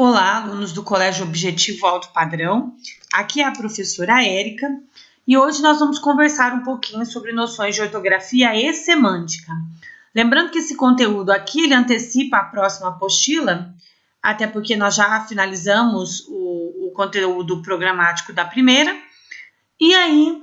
Olá, alunos do Colégio Objetivo Alto Padrão. Aqui é a professora Érica e hoje nós vamos conversar um pouquinho sobre noções de ortografia e semântica. Lembrando que esse conteúdo aqui ele antecipa a próxima apostila, até porque nós já finalizamos o conteúdo programático da primeira. E aí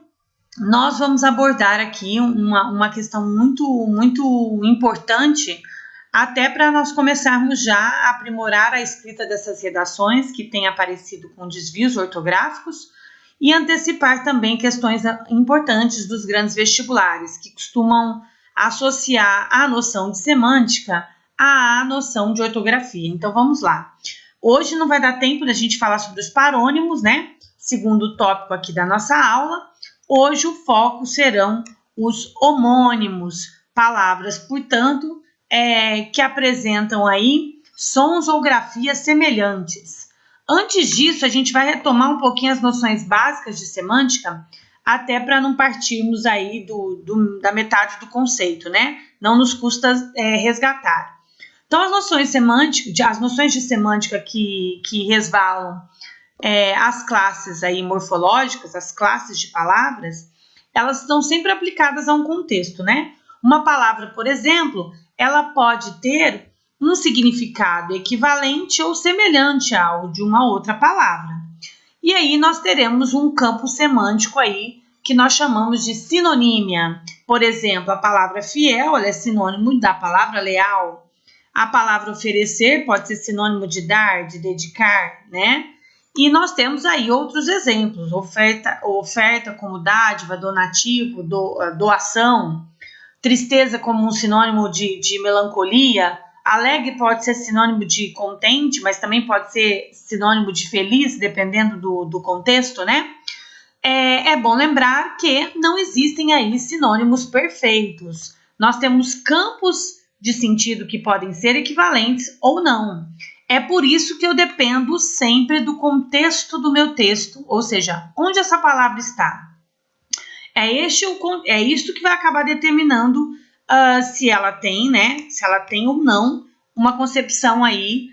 nós vamos abordar aqui uma questão muito importante, até para nós começarmos já a aprimorar a escrita dessas redações que têm aparecido com desvios ortográficos e antecipar também questões importantes dos grandes vestibulares, que costumam associar a noção de semântica à noção de ortografia. Então vamos lá. Hoje não vai dar tempo da gente falar sobre os parônimos, né? Segundo o tópico aqui da nossa aula. Hoje o foco serão os homônimos, palavras, portanto, que apresentam aí sons ou grafias semelhantes. Antes disso, a gente vai retomar um pouquinho as noções básicas de semântica, até para não partirmos aí da metade do conceito, né? Não nos custa resgatar. Então, as noções de semântica que resvalam as classes aí morfológicas, as classes de palavras, elas estão sempre aplicadas a um contexto, né? Uma palavra, por exemplo, ela pode ter um significado equivalente ou semelhante ao de uma outra palavra. E aí nós teremos um campo semântico aí que nós chamamos de sinonímia. Por exemplo, a palavra fiel, ela é sinônimo da palavra leal. A palavra oferecer pode ser sinônimo de dar, de dedicar, né? E nós temos aí outros exemplos, oferta como dádiva, donativo, doação, tristeza como um sinônimo de melancolia, alegre pode ser sinônimo de contente, mas também pode ser sinônimo de feliz, dependendo do contexto, né? É bom lembrar que não existem aí sinônimos perfeitos. Nós temos campos de sentido que podem ser equivalentes ou não. É por isso que eu dependo sempre do contexto do meu texto, ou seja, onde essa palavra está. É isso que vai acabar determinando se ela tem, né? Se ela tem ou não uma concepção aí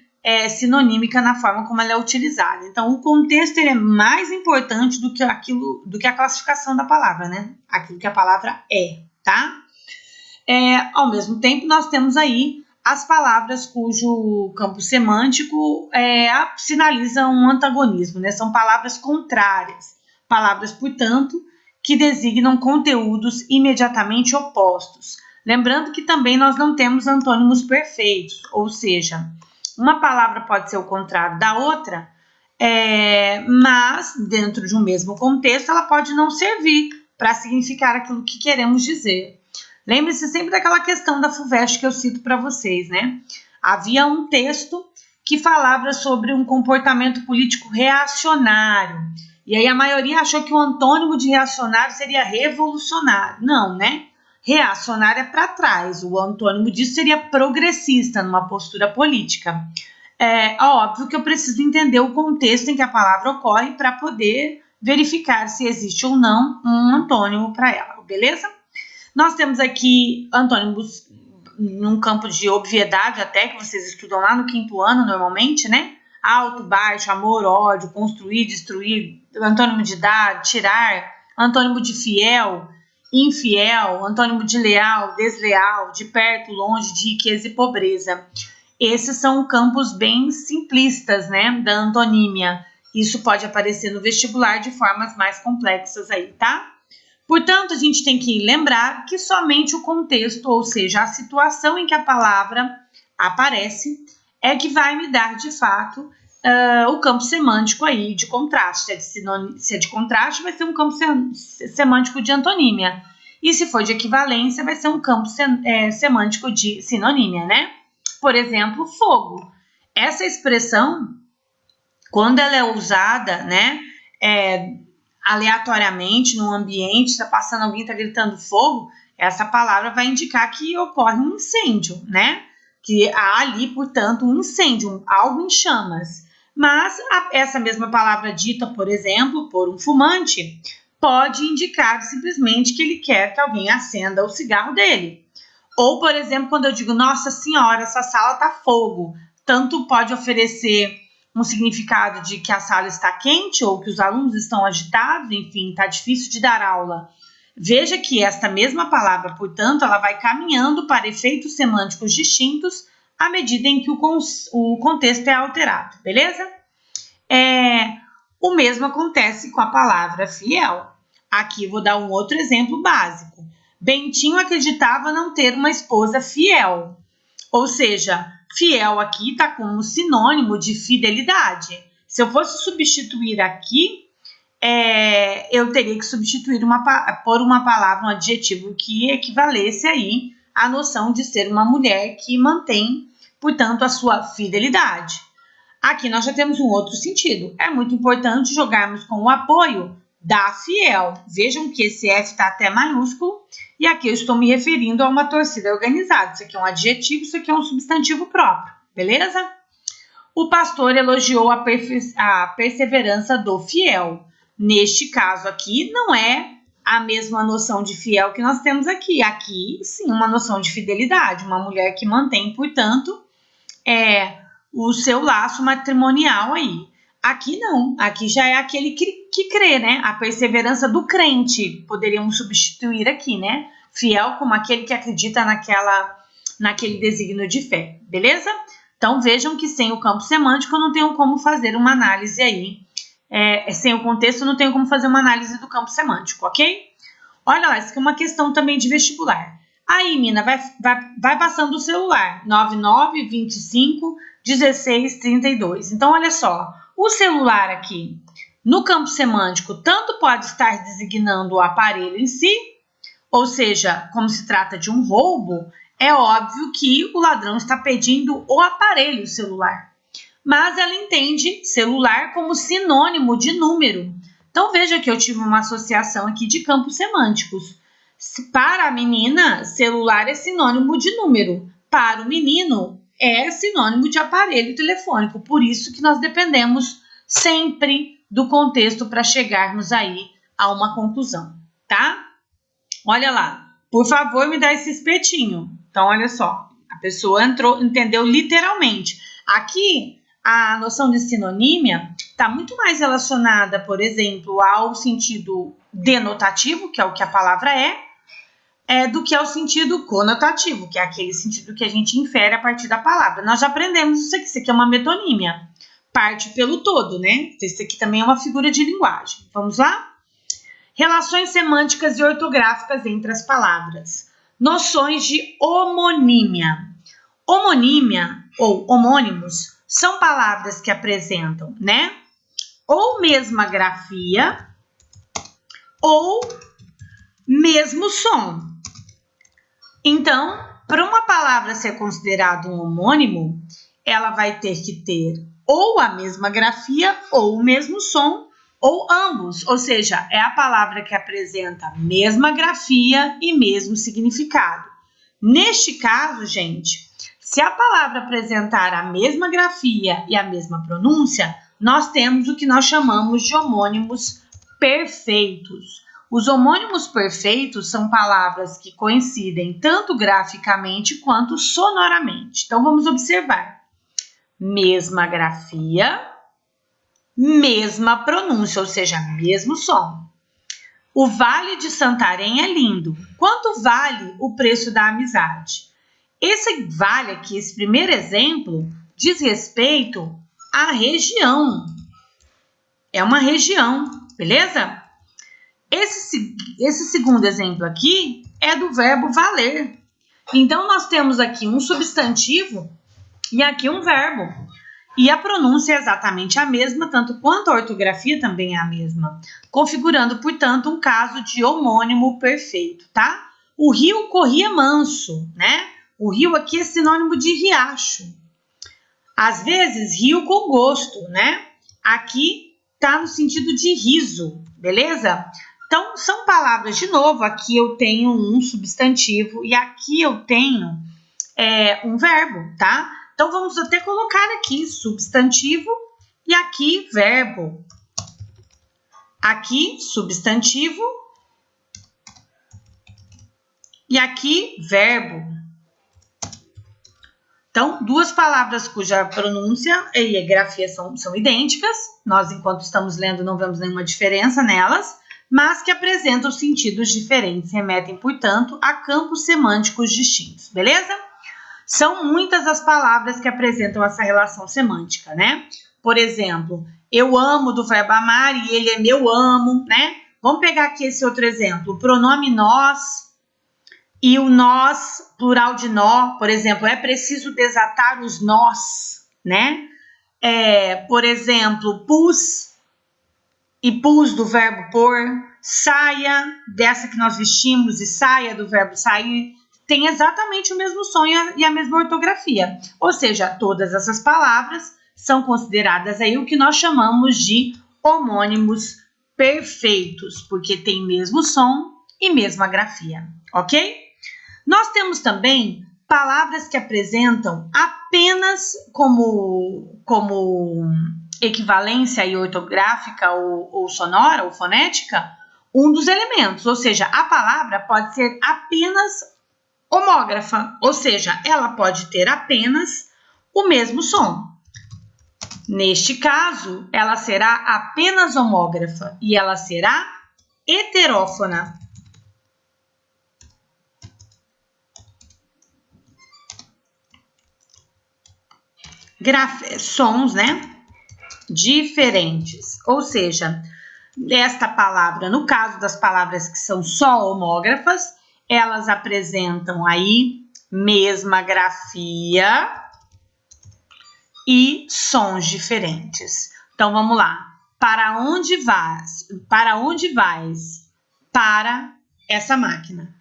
sinonímica na forma como ela é utilizada. Então, o contexto ele é mais importante do que a classificação da palavra, né? Aquilo que a palavra é, tá? Ao mesmo tempo, nós temos aí as palavras cujo campo semântico sinaliza um antagonismo, né? São palavras contrárias, palavras, portanto, que designam conteúdos imediatamente opostos. Lembrando que também nós não temos antônimos perfeitos, ou seja, uma palavra pode ser o contrário da outra, mas dentro de um mesmo contexto ela pode não servir para significar aquilo que queremos dizer. Lembre-se sempre daquela questão da FUVEST que eu cito para vocês, né? Havia um texto que falava sobre um comportamento político reacionário. E aí a maioria achou que o antônimo de reacionário seria revolucionário. Não, né? Reacionário é para trás. O antônimo disso seria progressista, numa postura política. Óbvio que eu preciso entender o contexto em que a palavra ocorre para poder verificar se existe ou não um antônimo para ela, beleza? Nós temos aqui antônimos num campo de obviedade até, que vocês estudam lá no 5º ano normalmente, né? Alto, baixo, amor, ódio, construir, destruir, antônimo de dar, tirar, antônimo de fiel, infiel, antônimo de leal, desleal, de perto, longe, de riqueza e pobreza. Esses são campos bem simplistas, né, da antonímia. Isso pode aparecer no vestibular de formas mais complexas aí, tá? Portanto, a gente tem que lembrar que somente o contexto, ou seja, a situação em que a palavra aparece, é que vai me dar, de fato, o campo semântico aí de contraste. Se é de contraste, vai ser um campo semântico de antonímia. E se for de equivalência, vai ser um campo semântico de sinonímia, né? Por exemplo, fogo. Essa expressão, quando ela é usada, né, aleatoriamente no ambiente, está passando alguém, está gritando fogo, essa palavra vai indicar que ocorre um incêndio, né? Que há ali, portanto, um incêndio, algo em chamas. Mas essa mesma palavra dita, por exemplo, por um fumante, pode indicar simplesmente que ele quer que alguém acenda o cigarro dele. Ou, por exemplo, quando eu digo, nossa senhora, essa sala está fogo, tanto pode oferecer um significado de que a sala está quente ou que os alunos estão agitados, enfim, está difícil de dar aula. Veja que esta mesma palavra, portanto, ela vai caminhando para efeitos semânticos distintos à medida em que o contexto é alterado, beleza? O mesmo acontece com a palavra fiel. Aqui eu vou dar um outro exemplo básico. Bentinho acreditava não ter uma esposa fiel. Ou seja, fiel aqui está como sinônimo de fidelidade. Se eu fosse substituir aqui, eu teria que substituir por uma palavra, um adjetivo que equivalesse aí à noção de ser uma mulher que mantém, portanto, a sua fidelidade. Aqui nós já temos um outro sentido. É muito importante jogarmos com o apoio da fiel. Vejam que esse F está até maiúsculo e aqui eu estou me referindo a uma torcida organizada. Isso aqui é um adjetivo, isso aqui é um substantivo próprio, beleza? O pastor elogiou a perseverança do fiel. Neste caso aqui, não é a mesma noção de fiel que nós temos aqui. Aqui, sim, uma noção de fidelidade. Uma mulher que mantém, portanto, o seu laço matrimonial aí. Aqui não. Aqui já é aquele que crê, né? A perseverança do crente. Poderíamos substituir aqui, né? Fiel como aquele que acredita naquele desígnio de fé. Beleza? Então, vejam que sem o campo semântico eu não tenho como fazer uma análise aí. Sem o contexto eu não tenho como fazer uma análise do campo semântico, ok? Olha lá, isso aqui é uma questão também de vestibular. Aí, Mina, vai passando o celular. 99, 25, 16, 32. Então, olha só. O celular aqui, no campo semântico, tanto pode estar designando o aparelho em si, ou seja, como se trata de um roubo, é óbvio que o ladrão está pedindo o aparelho celular. Mas ela entende celular como sinônimo de número. Então, veja que eu tive uma associação aqui de campos semânticos. Para a menina, celular é sinônimo de número. Para o menino, é sinônimo de aparelho telefônico. Por isso que nós dependemos sempre do contexto para chegarmos aí a uma conclusão, tá? Olha lá. Por favor, me dá esse espetinho. Então, olha só. A pessoa entendeu literalmente. Aqui, a noção de sinonímia está muito mais relacionada, por exemplo, ao sentido denotativo, que é o que a palavra do que ao sentido conotativo, que é aquele sentido que a gente infere a partir da palavra. Nós já aprendemos isso aqui é uma metonímia. Parte pelo todo, né? Isso aqui também é uma figura de linguagem. Vamos lá? Relações semânticas e ortográficas entre as palavras. Noções de homonímia. Homonímia ou homônimos são palavras que apresentam, né? Ou mesma grafia ou mesmo som. Então, para uma palavra ser considerada um homônimo, ela vai ter que ter ou a mesma grafia ou o mesmo som, ou ambos, ou seja, é a palavra que apresenta a mesma grafia e mesmo significado. Neste caso, gente, se a palavra apresentar a mesma grafia e a mesma pronúncia, nós temos o que nós chamamos de homônimos perfeitos. Os homônimos perfeitos são palavras que coincidem tanto graficamente quanto sonoramente. Então, vamos observar. Mesma grafia, mesma pronúncia, ou seja, mesmo som. O Vale de Santarém é lindo. Quanto vale o preço da amizade? Esse vale aqui, esse primeiro exemplo, diz respeito à região. É uma região, beleza? Esse segundo exemplo aqui é do verbo valer. Então, nós temos aqui um substantivo e aqui um verbo. E a pronúncia é exatamente a mesma, tanto quanto a ortografia também é a mesma, configurando, portanto, um caso de homônimo perfeito, tá? O rio corria manso, né? O rio aqui é sinônimo de riacho. Às vezes, rio com gosto, né? Aqui tá no sentido de riso, beleza? Então, são palavras, de novo, aqui eu tenho um substantivo e aqui eu tenho um verbo, tá? Então, vamos até colocar aqui substantivo e aqui verbo. Aqui substantivo e aqui verbo. Então, duas palavras cuja pronúncia e grafia são idênticas, nós, enquanto estamos lendo, não vemos nenhuma diferença nelas, mas que apresentam sentidos diferentes, remetem, portanto, a campos semânticos distintos, beleza? São muitas as palavras que apresentam essa relação semântica, né? Por exemplo, eu amo do verbo amar e ele é meu amo, né? Vamos pegar aqui esse outro exemplo, o pronome nós e o nós, plural de nó, por exemplo, é preciso desatar os nós, né? Por exemplo, pus e pus do verbo pôr, saia, dessa que nós vestimos, e saia do verbo sair, tem exatamente o mesmo som e a mesma ortografia. Ou seja, todas essas palavras são consideradas aí o que nós chamamos de homônimos perfeitos, porque tem mesmo som e mesma grafia, ok? Nós temos também palavras que apresentam apenas como equivalência aí ortográfica ou sonora ou fonética um dos elementos, ou seja, a palavra pode ser apenas homógrafa, ou seja, ela pode ter apenas o mesmo som. Neste caso, ela será apenas homógrafa e ela será heterófona. Sons, né? Diferentes, ou seja, esta palavra, no caso das palavras que são só homógrafas, elas apresentam aí mesma grafia e sons diferentes. Então vamos lá. Para onde vais? Para onde vais? Para essa máquina.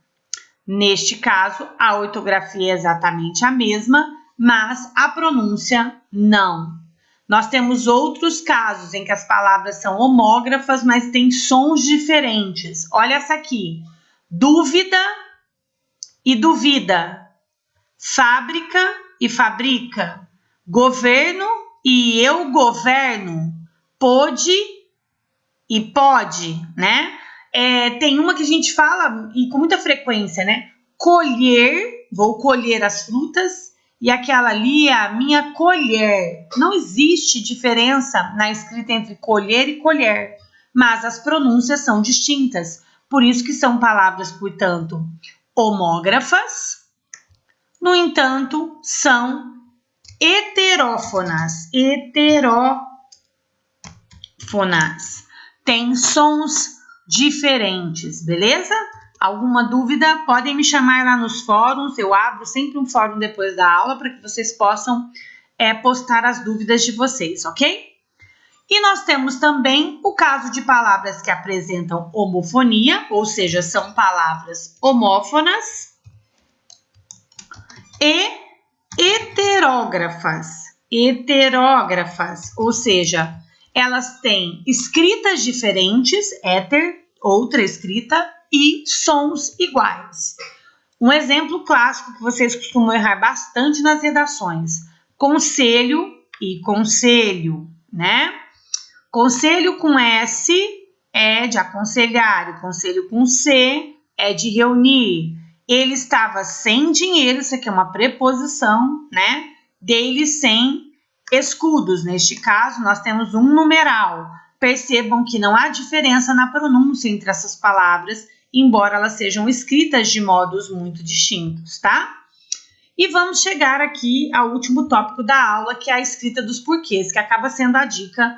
Neste caso, a ortografia é exatamente a mesma, mas a pronúncia não. Nós temos outros casos em que as palavras são homógrafas, mas têm sons diferentes. Olha essa aqui. Dúvida e duvida. Fábrica e fabrica. Governo e eu governo. Pôde e pode, né? Tem uma que a gente fala e com muita frequência, né? Colher, vou colher as frutas. E aquela ali é a minha colher. Não existe diferença na escrita entre colher e colher, mas as pronúncias são distintas. Por isso que são palavras, portanto, homógrafas. No entanto, são heterófonas. Heterófonas. Tem sons diferentes, beleza? Alguma dúvida, podem me chamar lá nos fóruns, eu abro sempre um fórum depois da aula para que vocês possam postar as dúvidas de vocês, ok? E nós temos também o caso de palavras que apresentam homofonia, ou seja, são palavras homófonas, e heterógrafas, ou seja, elas têm escritas diferentes, éter, outra escrita, e sons iguais. Um exemplo clássico que vocês costumam errar bastante nas redações: conselho e conselho, né? Conselho com S é de aconselhar, o conselho com C é de reunir. Ele estava sem dinheiro, isso aqui é uma preposição, né? Dele sem escudos. Neste caso, nós temos um numeral. Percebam que não há diferença na pronúncia entre essas palavras, embora elas sejam escritas de modos muito distintos, tá? E vamos chegar aqui ao último tópico da aula, que é a escrita dos porquês, que acaba sendo a dica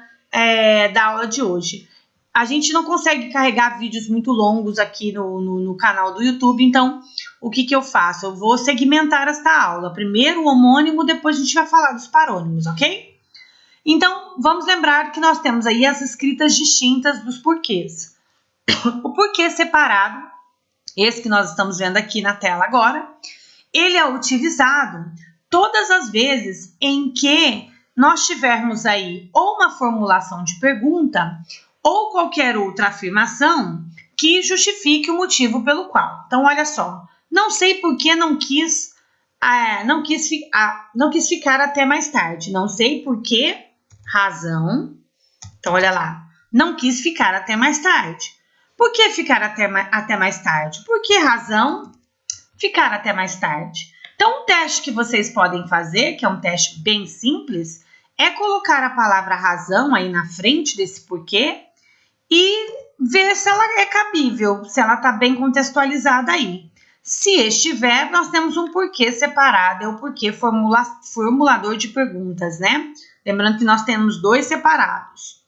da aula de hoje. A gente não consegue carregar vídeos muito longos aqui no canal do YouTube, então o que eu faço? Eu vou segmentar esta aula. Primeiro o homônimo, depois a gente vai falar dos parônimos, ok? Então, vamos lembrar que nós temos aí as escritas distintas dos porquês. O porquê separado, esse que nós estamos vendo aqui na tela agora, ele é utilizado todas as vezes em que nós tivermos aí ou uma formulação de pergunta ou qualquer outra afirmação que justifique o motivo pelo qual. Então, olha só, não sei por que não quis ficar até mais tarde. Não sei por que razão. Então, olha lá, não quis ficar até mais tarde. Por que ficar até mais tarde? Por que razão ficar até mais tarde? Então, um teste que vocês podem fazer, que é um teste bem simples, é colocar a palavra razão aí na frente desse porquê e ver se ela é cabível, se ela está bem contextualizada aí. Se estiver, nós temos um porquê separado, é o porquê formulador de perguntas, né? Lembrando que nós temos dois separados.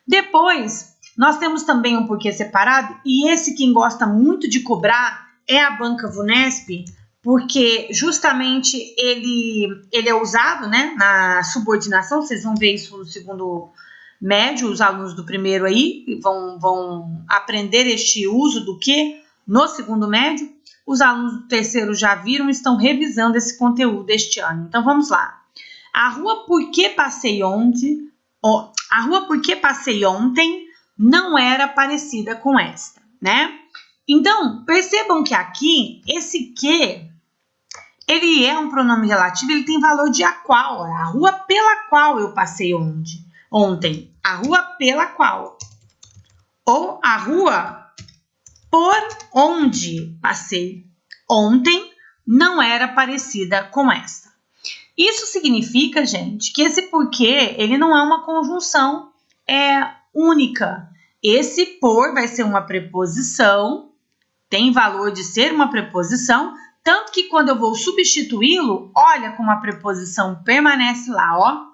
Depois, nós temos também um porquê separado, e esse quem gosta muito de cobrar é a Banca Vunesp, porque justamente ele é usado, né, na subordinação. Vocês vão ver isso no segundo médio, os alunos do primeiro aí vão aprender este uso do que no segundo médio. Os alunos do terceiro já viram e estão revisando esse conteúdo este ano. Então vamos lá. A rua Por que passei ontem, a rua Por que passei ontem não era parecida com esta, né? Então, percebam que aqui, esse que, ele é um pronome relativo, ele tem valor de a qual, a rua pela qual eu passei ontem, a rua pela qual, ou a rua por onde passei ontem não era parecida com esta. Isso significa, gente, que esse porquê, ele não é uma conjunção única. Esse por vai ser uma preposição, tem valor de ser uma preposição, tanto que quando eu vou substituí-lo, olha como a preposição permanece lá, ó.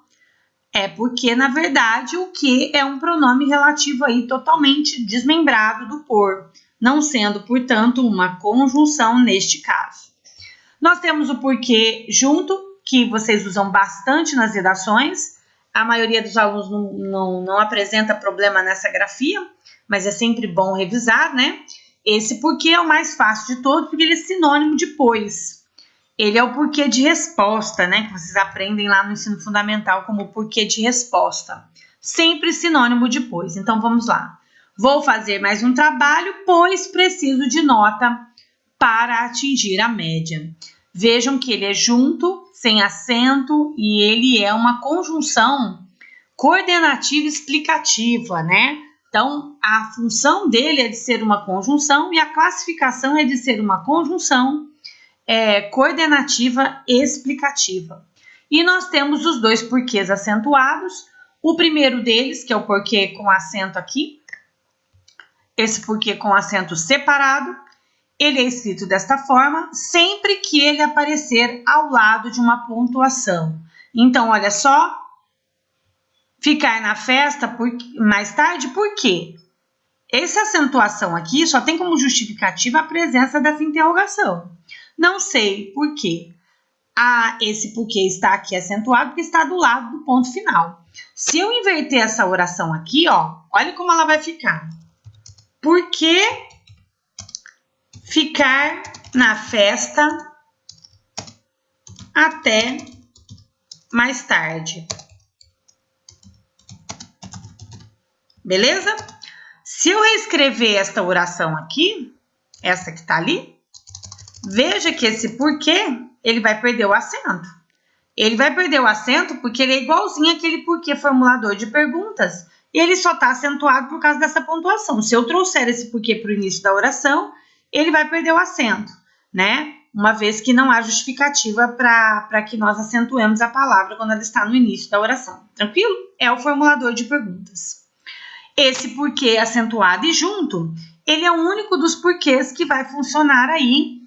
É porque, na verdade, o que é um pronome relativo aí totalmente desmembrado do por, não sendo, portanto, uma conjunção neste caso. Nós temos o porquê junto, que vocês usam bastante nas redações. A maioria dos alunos não apresenta problema nessa grafia, mas é sempre bom revisar, né? Esse porquê é o mais fácil de todos, porque ele é sinônimo de pois. Ele é o porquê de resposta, né? Que vocês aprendem lá no ensino fundamental como porquê de resposta. Sempre sinônimo de pois. Então, vamos lá. Vou fazer mais um trabalho, pois preciso de nota para atingir a média. Vejam que ele é junto, sem acento, e ele é uma conjunção coordenativa explicativa, né? Então, a função dele é de ser uma conjunção e a classificação é de ser uma conjunção coordenativa explicativa. E nós temos os dois porquês acentuados. O primeiro deles, que é o porquê com acento aqui, esse porquê com acento separado, ele é escrito desta forma sempre que ele aparecer ao lado de uma pontuação. Então, olha só, ficar na festa mais tarde, por quê? Essa acentuação aqui só tem como justificativa a presença dessa interrogação. Não sei por quê. Esse porquê está aqui acentuado porque está do lado do ponto final. Se eu inverter essa oração aqui, ó, olha como ela vai ficar. Por que ficar na festa até mais tarde? Beleza? Se eu reescrever esta oração aqui, essa que está ali, veja que esse porquê, ele vai perder o acento. Ele vai perder o acento porque ele é igualzinho àquele porquê formulador de perguntas. E ele só está acentuado por causa dessa pontuação. Se eu trouxer esse porquê para o início da oração, ele vai perder o acento, né? Uma vez que não há justificativa para que nós acentuemos a palavra quando ela está no início da oração. Tranquilo? É o formulador de perguntas. Esse porquê acentuado e junto, ele é o único dos porquês que vai funcionar aí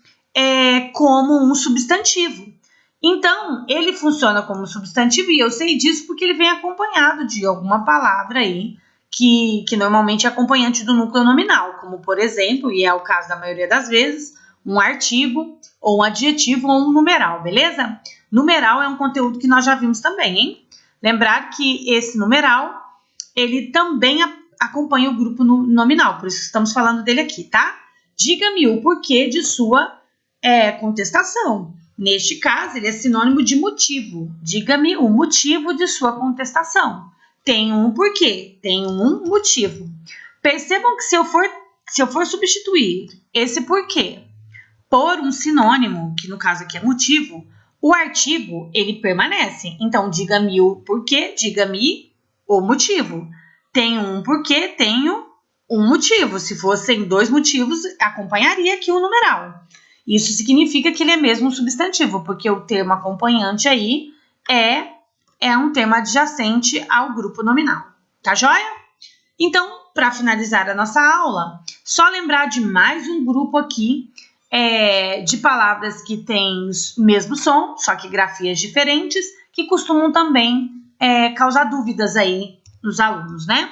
como um substantivo. Então, ele funciona como substantivo e eu sei disso porque ele vem acompanhado de alguma palavra aí que normalmente é acompanhante do núcleo nominal, como por exemplo, e é o caso da maioria das vezes, um artigo ou um adjetivo ou um numeral, beleza? Numeral é um conteúdo que nós já vimos também, hein? Lembrar que esse numeral, ele também acompanha o grupo nominal, por isso estamos falando dele aqui, tá? Diga-me o porquê de sua contestação. Neste caso, ele é sinônimo de motivo. Diga-me o motivo de sua contestação. Tem um porquê, tem um motivo. Percebam que se eu for substituir esse porquê por um sinônimo, que no caso aqui é motivo, o artigo, ele permanece. Então, diga-me o porquê, diga-me o motivo. Tenho um porquê, tenho um motivo. Se fossem dois motivos, acompanharia aqui o numeral. Isso significa que ele é mesmo um substantivo, porque o termo acompanhante aí é um termo adjacente ao grupo nominal. Tá joia? Então, para finalizar a nossa aula, só lembrar de mais um grupo aqui de palavras que têm o mesmo som, só que grafias diferentes, que costumam também causar dúvidas aí nos alunos, né?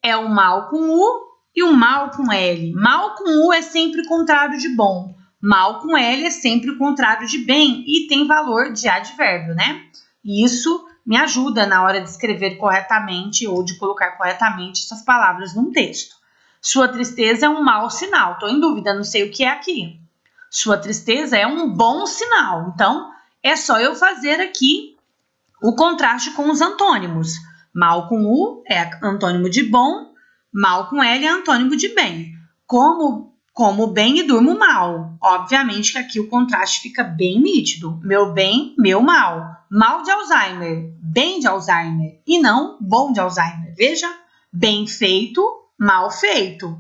É o mal com U e o mal com L. Mal com U é sempre o contrário de bom. Mal com L é sempre o contrário de bem e tem valor de advérbio, né? E isso me ajuda na hora de escrever corretamente ou de colocar corretamente essas palavras num texto. Sua tristeza é um mau sinal. Estou em dúvida, não sei o que é aqui. Sua tristeza é um bom sinal. Então, é só eu fazer aqui o contraste com os antônimos. Mal com U é antônimo de bom, mal com L é antônimo de bem. Como bem e durmo mal. Obviamente que aqui o contraste fica bem nítido. Meu bem, meu mal. Mal de Alzheimer, bem de Alzheimer. E não bom de Alzheimer. Veja, bem feito, mal feito.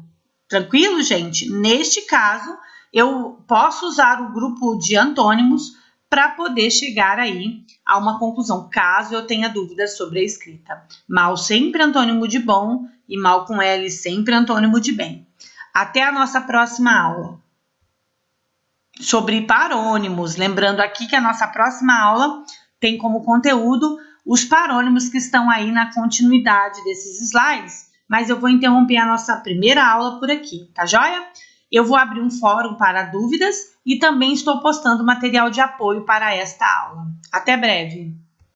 Tranquilo, gente? Neste caso, eu posso usar o grupo de antônimos para poder chegar aí a uma conclusão, caso eu tenha dúvidas sobre a escrita. Mal sempre antônimo de bom e mal com L sempre antônimo de bem. Até a nossa próxima aula. Sobre parônimos, lembrando aqui que a nossa próxima aula tem como conteúdo os parônimos que estão aí na continuidade desses slides, mas eu vou interromper a nossa primeira aula por aqui, tá joia? Eu vou abrir um fórum para dúvidas e também estou postando material de apoio para esta aula. Até breve!